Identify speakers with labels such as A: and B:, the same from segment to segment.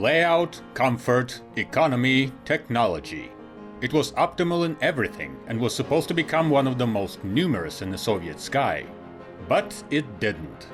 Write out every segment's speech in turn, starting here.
A: Layout, comfort, economy, technology. It was optimal in everything and was supposed to become one of the most numerous in the Soviet sky. But it didn't.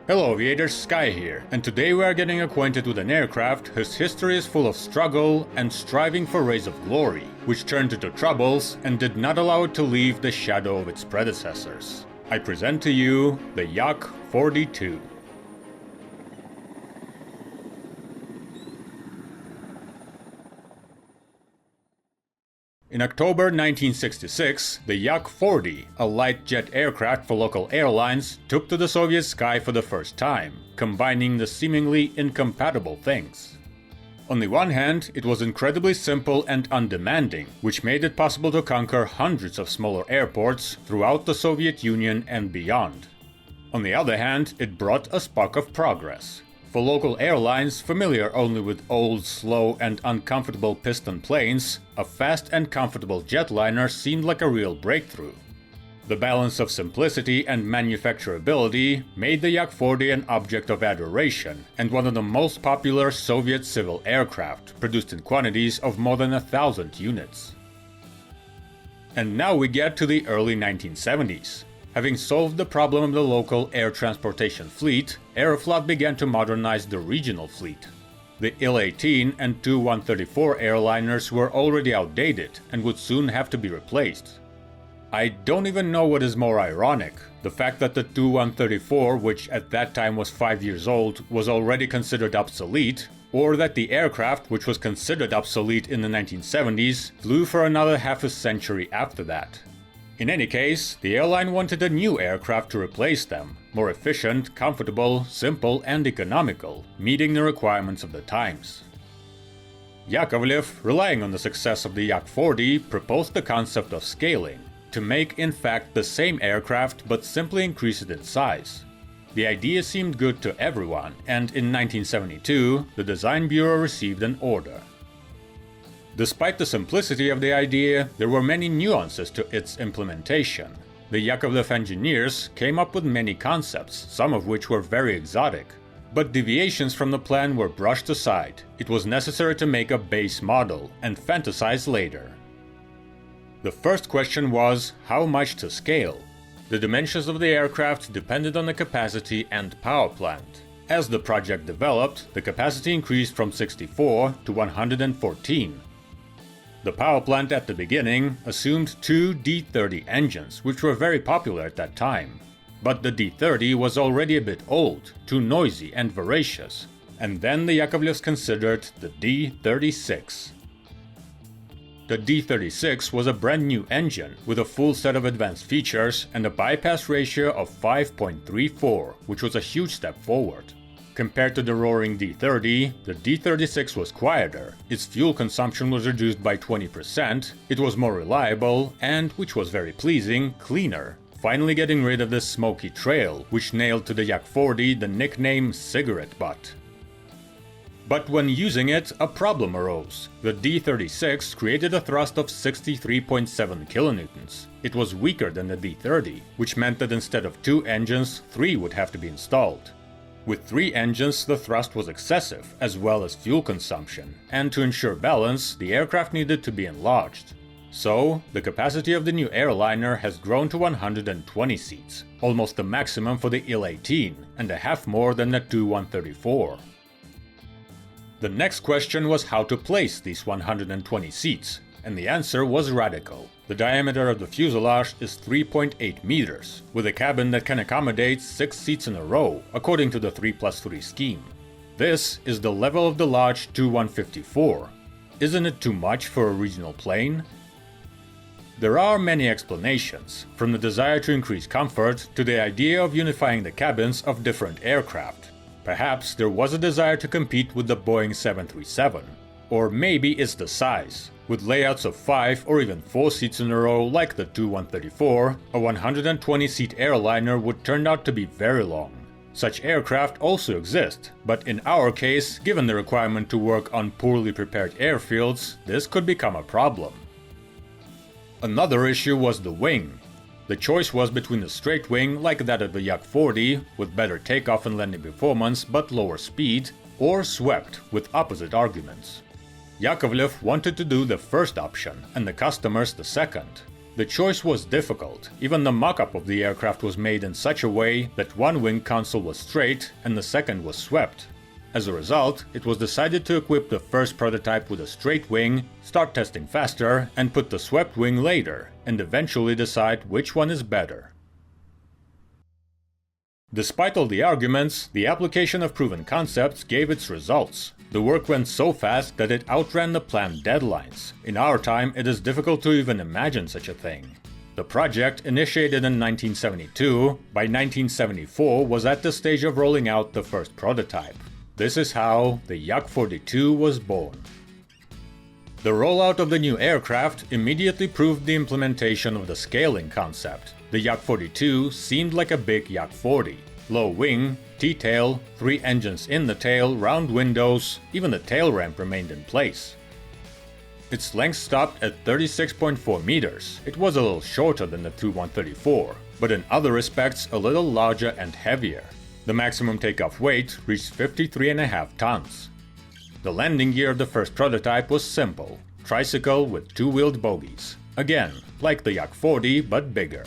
A: Hello aviators, Sky here, and today we are getting acquainted with an aircraft whose history is full of struggle and striving for rays of glory, which turned into troubles and did not allow it to leave the shadow of its predecessors. I present to you the Yak-42. In October 1966, the Yak-40, a light jet aircraft for local airlines, took to the Soviet sky for the first time, combining the seemingly incompatible things. On the one hand, it was incredibly simple and undemanding, which made it possible to conquer hundreds of smaller airports throughout the Soviet Union and beyond. On the other hand, it brought a spark of progress. For local airlines familiar only with old, slow, and uncomfortable piston planes, a fast and comfortable jetliner seemed like a real breakthrough. The balance of simplicity and manufacturability made the Yak-40 an object of adoration and one of the most popular Soviet civil aircraft, produced in quantities of more than 1,000 units. And now we get to the early 1970s. Having solved the problem of the local air transportation fleet, Aeroflot began to modernize the regional fleet. The Il-18 and Tu-134 airliners were already outdated and would soon have to be replaced. I don't even know what is more ironic, the fact that the Tu-134, which at that time was 5 years old, was already considered obsolete, or that the aircraft, which was considered obsolete in the 1970s, flew for another half a century after that. In any case, the airline wanted a new aircraft to replace them, more efficient, comfortable, simple, and economical, meeting the requirements of the times. Yakovlev, relying on the success of the Yak-40, proposed the concept of scaling, to make in fact the same aircraft but simply increase it in size. The idea seemed good to everyone, and in 1972, the Design Bureau received an order. Despite the simplicity of the idea, there were many nuances to its implementation. The Yakovlev engineers came up with many concepts, some of which were very exotic. But deviations from the plan were brushed aside. It was necessary to make a base model and fantasize later. The first question was how much to scale. The dimensions of the aircraft depended on the capacity and power plant. As the project developed, the capacity increased from 64 to 114. The power plant at the beginning assumed two D-30 engines, which were very popular at that time. But the D-30 was already a bit old, too noisy and voracious, and then the Yakovlevs considered the D-36. The D-36 was a brand new engine with a full set of advanced features and a bypass ratio of 5.34, which was a huge step forward. Compared to the roaring D-30, the D-36 was quieter, its fuel consumption was reduced by 20%, it was more reliable and, which was very pleasing, cleaner, finally getting rid of the smoky trail, which nailed to the Yak-40 the nickname cigarette butt. But when using it, a problem arose. The D-36 created a thrust of 63.7 kilonewtons. It was weaker than the D-30, which meant that instead of 2 engines, 3 would have to be installed. With 3 engines, the thrust was excessive, as well as fuel consumption, and to ensure balance, the aircraft needed to be enlarged. So, the capacity of the new airliner has grown to 120 seats, almost the maximum for the Il-18, and a half more than the Tu-134. The next question was how to place these 120 seats, and the answer was radical. The diameter of the fuselage is 3.8 meters, with a cabin that can accommodate 6 seats in a row, according to the 3+3 scheme. This is the level of the large Tu-154. Isn't it too much for a regional plane? There are many explanations, from the desire to increase comfort to the idea of unifying the cabins of different aircraft. Perhaps there was a desire to compete with the Boeing 737. Or maybe it's the size. With layouts of 5 or even 4 seats in a row like the Tu-134, a 120-seat airliner would turn out to be very long. Such aircraft also exist, but in our case, given the requirement to work on poorly prepared airfields, this could become a problem. Another issue was the wing. The choice was between a straight wing like that of the Yak-40, with better takeoff and landing performance but lower speed, or swept with opposite arguments. Yakovlev wanted to do the first option and the customers the second. The choice was difficult. Even the mock-up of the aircraft was made in such a way that one wing console was straight and the second was swept. As a result, it was decided to equip the first prototype with a straight wing, start testing faster, and put the swept wing later, and eventually decide which one is better. Despite all the arguments, the application of proven concepts gave its results. The work went so fast that it outran the planned deadlines. In our time, it is difficult to even imagine such a thing. The project, initiated in 1972, by 1974 was at the stage of rolling out the first prototype. This is how the Yak-42 was born. The rollout of the new aircraft immediately proved the implementation of the scaling concept. The Yak-42 seemed like a big Yak-40. Low wing, T-tail, 3 engines in the tail, round windows, even the tail ramp remained in place. Its length stopped at 36.4 meters. It was a little shorter than the Tu-134, but in other respects a little larger and heavier. The maximum takeoff weight reached 53.5 tons. The landing gear of the first prototype was simple, tricycle with 2-wheeled bogies. Again, like the Yak-40 but bigger.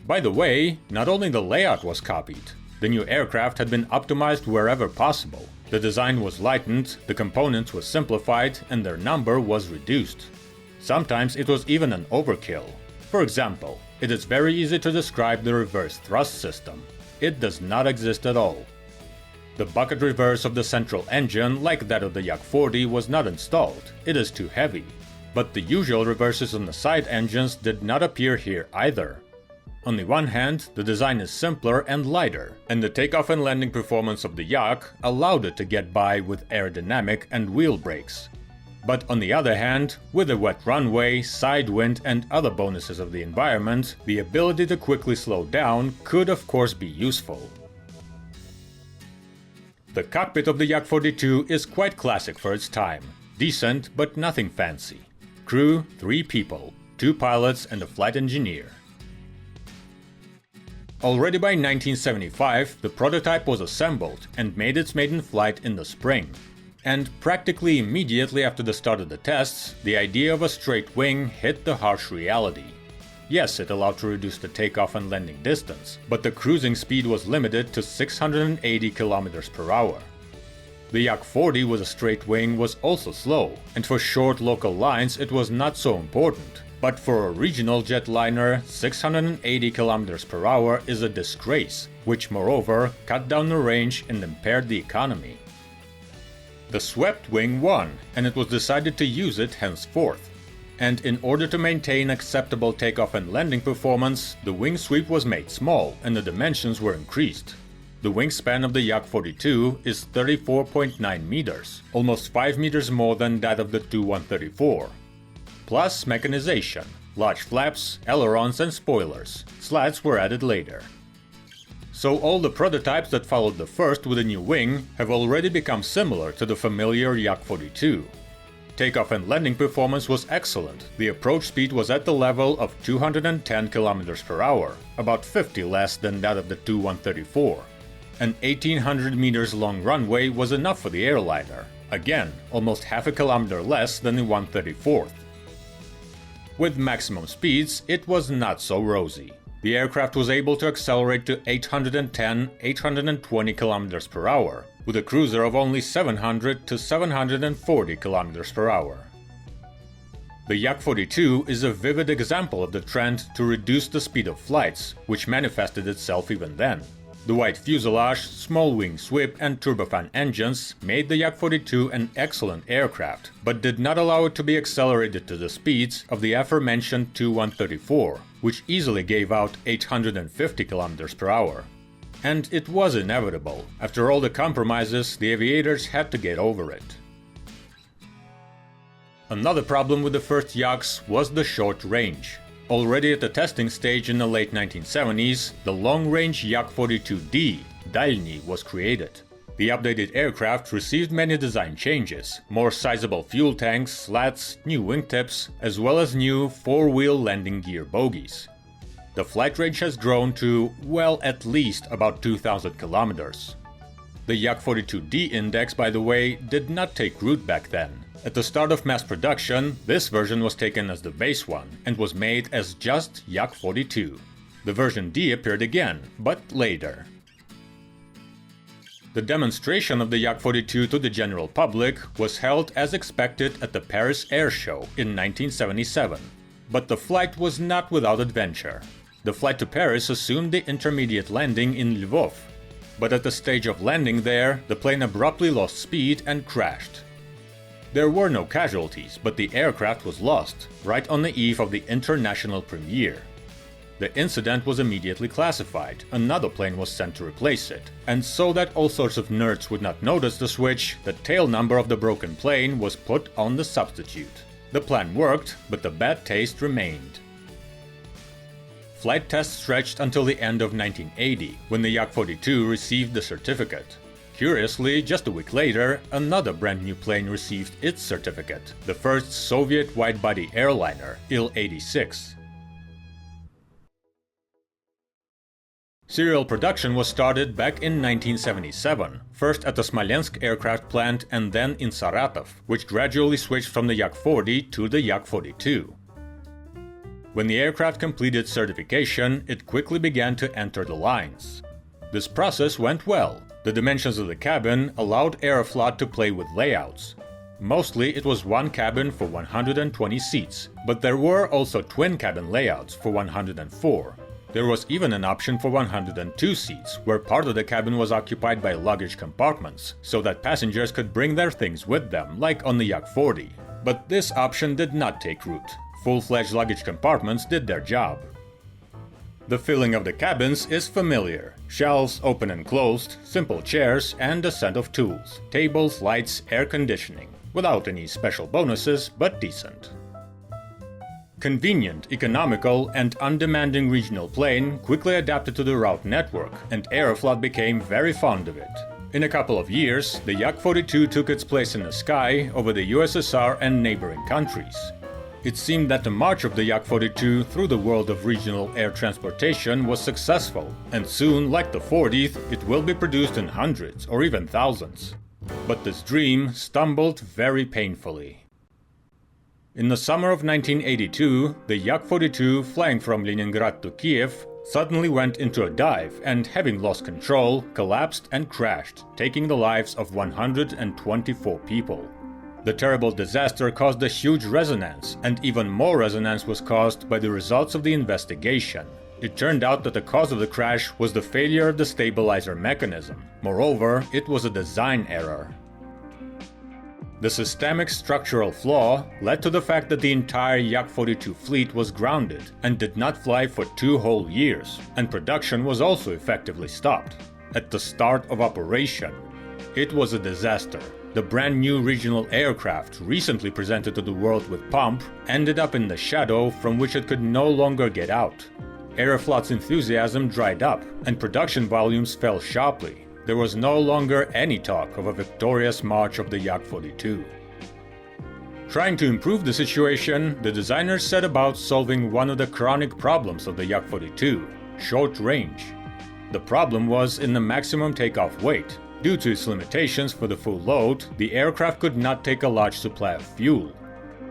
A: By the way, not only the layout was copied, the new aircraft had been optimized wherever possible. The design was lightened, the components were simplified, and their number was reduced. Sometimes it was even an overkill. For example, it is very easy to describe the reverse thrust system. It does not exist at all. The bucket reverse of the central engine, like that of the Yak-40, was not installed. It is too heavy. But the usual reverses on the side engines did not appear here either. On the one hand, the design is simpler and lighter, and the takeoff and landing performance of the Yak allowed it to get by with aerodynamic and wheel brakes. But on the other hand, with a wet runway, side wind, and other bonuses of the environment, the ability to quickly slow down could of course be useful. The cockpit of the Yak-42 is quite classic for its time. Decent, but nothing fancy. Crew, 3 people, 2 pilots and a flight engineer. Already by 1975, the prototype was assembled and made its maiden flight in the spring. And practically immediately after the start of the tests, the idea of a straight wing hit the harsh reality. Yes, it allowed to reduce the takeoff and landing distance, but the cruising speed was limited to 680 km per hour. The Yak-40 with a straight wing was also slow, and for short local lines it was not so important. But for a regional jetliner, 680 km per hour is a disgrace, which moreover cut down the range and impaired the economy. The swept wing won, and it was decided to use it henceforth. And in order to maintain acceptable takeoff and landing performance, the wing sweep was made small and the dimensions were increased. The wingspan of the Yak-42 is 34.9 meters, almost 5 meters more than that of the Tu-134. Plus mechanization, large flaps, ailerons and spoilers. Slats were added later. So all the prototypes that followed the first with a new wing have already become similar to the familiar Yak-42. Takeoff and landing performance was excellent. The approach speed was at the level of 210 km per hour, about 50 less than that of the Tu-134. An 1800 meters long runway was enough for the airliner. Again, almost half a kilometer less than the 134th. With maximum speeds, it was not so rosy. The aircraft was able to accelerate to 810–820 km per hour, with a cruiser of only 700 to 740 km per hour. The Yak-42 is a vivid example of the trend to reduce the speed of flights, which manifested itself even then. The wide fuselage, small wing sweep and turbofan engines made the Yak-42 an excellent aircraft, but did not allow it to be accelerated to the speeds of the aforementioned Tu-134, which easily gave out 850 km per hour. And it was inevitable. After all the compromises, the aviators had to get over it. Another problem with the first Yaks was the short range. Already at the testing stage in the late 1970s, the long-range Yak-42D, Дальний, was created. The updated aircraft received many design changes, more sizable fuel tanks, slats, new wingtips, as well as new 4-wheel landing gear bogies. The flight range has grown to, well, at least about 2,000 kilometers. The Yak-42D index, by the way, did not take root back then. At the start of mass production, this version was taken as the base one and was made as just Yak-42. The version D appeared again, but later. The demonstration of the Yak-42 to the general public was held as expected at the Paris Air Show in 1977. But the flight was not without adventure. The flight to Paris assumed the intermediate landing in Lvov. But at the stage of landing there, the plane abruptly lost speed and crashed. There were no casualties, but the aircraft was lost, right on the eve of the international premiere. The incident was immediately classified, another plane was sent to replace it, and so that all sorts of nerds would not notice the switch, the tail number of the broken plane was put on the substitute. The plan worked, but the bad taste remained. Flight tests stretched until the end of 1980, when the Yak-42 received the certificate. Curiously, just a week later, another brand new plane received its certificate, the first Soviet wide-body airliner, Il-86. Serial production was started back in 1977, first at the Smolensk aircraft plant and then in Saratov, which gradually switched from the Yak-40 to the Yak-42. When the aircraft completed certification, it quickly began to enter the lines. This process went well. The dimensions of the cabin allowed Aeroflot to play with layouts. Mostly it was one cabin for 120 seats, but there were also twin cabin layouts for 104. There was even an option for 102 seats, where part of the cabin was occupied by luggage compartments, so that passengers could bring their things with them, like on the Yak-40. But this option did not take root. Full-fledged luggage compartments did their job. The filling of the cabins is familiar. Shelves open and closed, simple chairs, and a set of tools. Tables, lights, air conditioning. Without any special bonuses, but decent. Convenient, economical, and undemanding regional plane quickly adapted to the route network, and Aeroflot became very fond of it. In a couple of years, the Yak-42 took its place in the sky over the USSR and neighboring countries. It seemed that the march of the Yak-42 through the world of regional air transportation was successful, and soon, like the 40th, it will be produced in hundreds or even thousands. But this dream stumbled very painfully. In the summer of 1982, the Yak-42, flying from Leningrad to Kiev, suddenly went into a dive and, having lost control, collapsed and crashed, taking the lives of 124 people. The terrible disaster caused a huge resonance, and even more resonance was caused by the results of the investigation. It turned out that the cause of the crash was the failure of the stabilizer mechanism. Moreover, it was a design error. The systemic structural flaw led to the fact that the entire Yak-42 fleet was grounded and did not fly for 2 whole years, and production was also effectively stopped. At the start of operation, it was a disaster. The brand new regional aircraft, recently presented to the world with pomp, ended up in the shadow from which it could no longer get out. Aeroflot's enthusiasm dried up, and production volumes fell sharply. There was no longer any talk of a victorious march of the Yak-42. Trying to improve the situation, the designers set about solving one of the chronic problems of the Yak-42, short range. The problem was in the maximum takeoff weight. Due to its limitations for the full load, the aircraft could not take a large supply of fuel.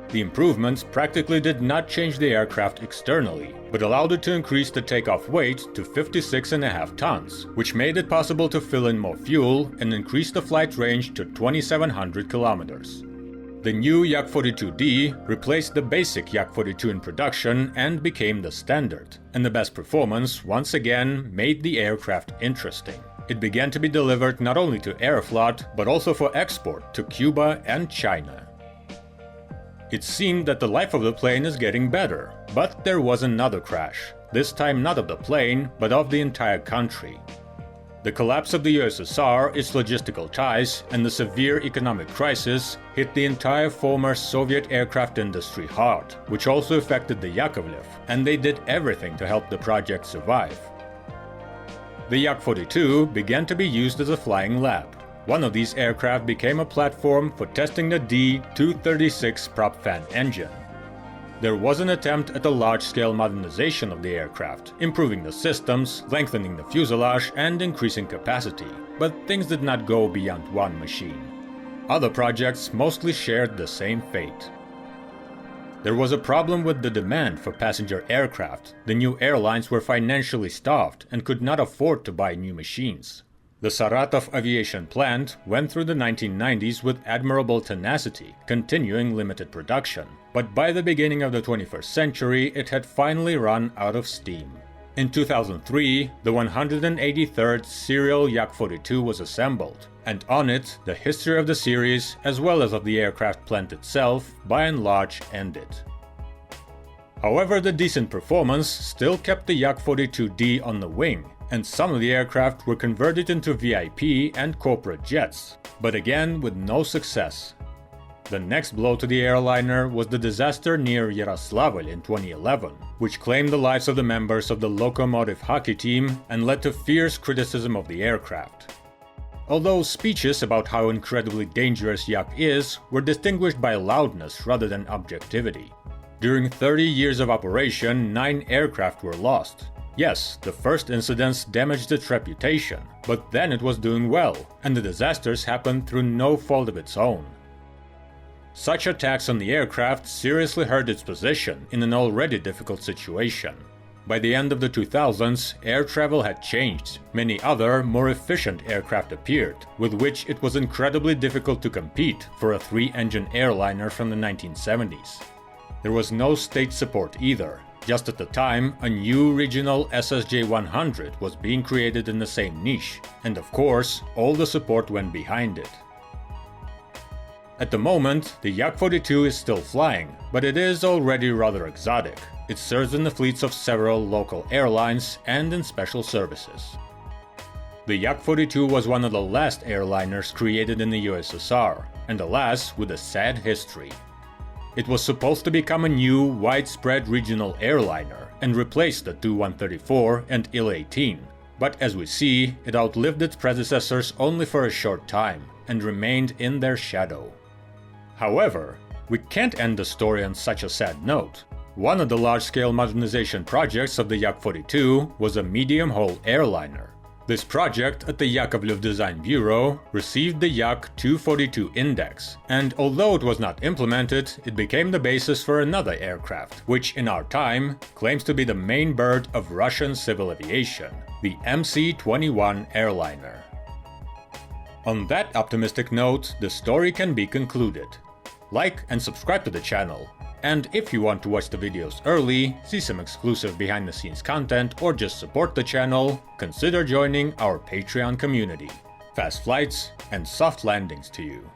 A: The improvements practically did not change the aircraft externally, but allowed it to increase the takeoff weight to 56.5 tons, which made it possible to fill in more fuel and increase the flight range to 2,700 kilometers. The new Yak-42D replaced the basic Yak-42 in production and became the standard, and the best performance once again made the aircraft interesting. It began to be delivered not only to Aeroflot, but also for export to Cuba and China. It seemed that the life of the plane is getting better, but there was another crash, this time not of the plane, but of the entire country. The collapse of the USSR, its logistical ties, and the severe economic crisis hit the entire former Soviet aircraft industry hard, which also affected the Yakovlev, and they did everything to help the project survive. The Yak-42 began to be used as a flying lab. One of these aircraft became a platform for testing the D-236 prop fan engine. There was an attempt at a large-scale modernization of the aircraft, improving the systems, lengthening the fuselage, and increasing capacity, but things did not go beyond one machine. Other projects mostly shared the same fate. There was a problem with the demand for passenger aircraft. The new airlines were financially starved and could not afford to buy new machines. The Saratov aviation plant went through the 1990s with admirable tenacity, continuing limited production, but by the beginning of the 21st century it had finally run out of steam. In 2003, the 183rd serial Yak-42 was assembled, and on it, the history of the series, as well as of the aircraft plant itself, by and large ended. However, the decent performance still kept the Yak-42D on the wing, and some of the aircraft were converted into VIP and corporate jets, but again with no success. The next blow to the airliner was the disaster near Yaroslavl in 2011, which claimed the lives of the members of the locomotive hockey team and led to fierce criticism of the aircraft. Although speeches about how incredibly dangerous Yak is were distinguished by loudness rather than objectivity. During 30 years of operation, 9 aircraft were lost. Yes, the first incidents damaged its reputation, but then it was doing well, and the disasters happened through no fault of its own. Such attacks on the aircraft seriously hurt its position in an already difficult situation. By the end of the 2000s, air travel had changed. Many other, more efficient aircraft appeared, with which it was incredibly difficult to compete for a 3-engine airliner from the 1970s. There was no state support either. Just at the time, a new regional SSJ 100 was being created in the same niche, and of course, all the support went behind it. At the moment, the Yak-42 is still flying, but it is already rather exotic. It serves in the fleets of several local airlines and in special services. The Yak-42 was one of the last airliners created in the USSR, and alas, with a sad history. It was supposed to become a new, widespread regional airliner and replace the Tu-134 and Il-18, but as we see, it outlived its predecessors only for a short time and remained in their shadow. However, we can't end the story on such a sad note. One of the large-scale modernization projects of the Yak-42 was a medium-hull airliner. This project at the Yakovlev Design Bureau received the Yak-242 index, and although it was not implemented, it became the basis for another aircraft, which in our time claims to be the main bird of Russian civil aviation, the MC-21 Airliner. On that optimistic note, the story can be concluded. Like and subscribe to the channel. And if you want to watch the videos early, see some exclusive behind-the-scenes content, or just support the channel, consider joining our Patreon community. Fast flights and soft landings to you.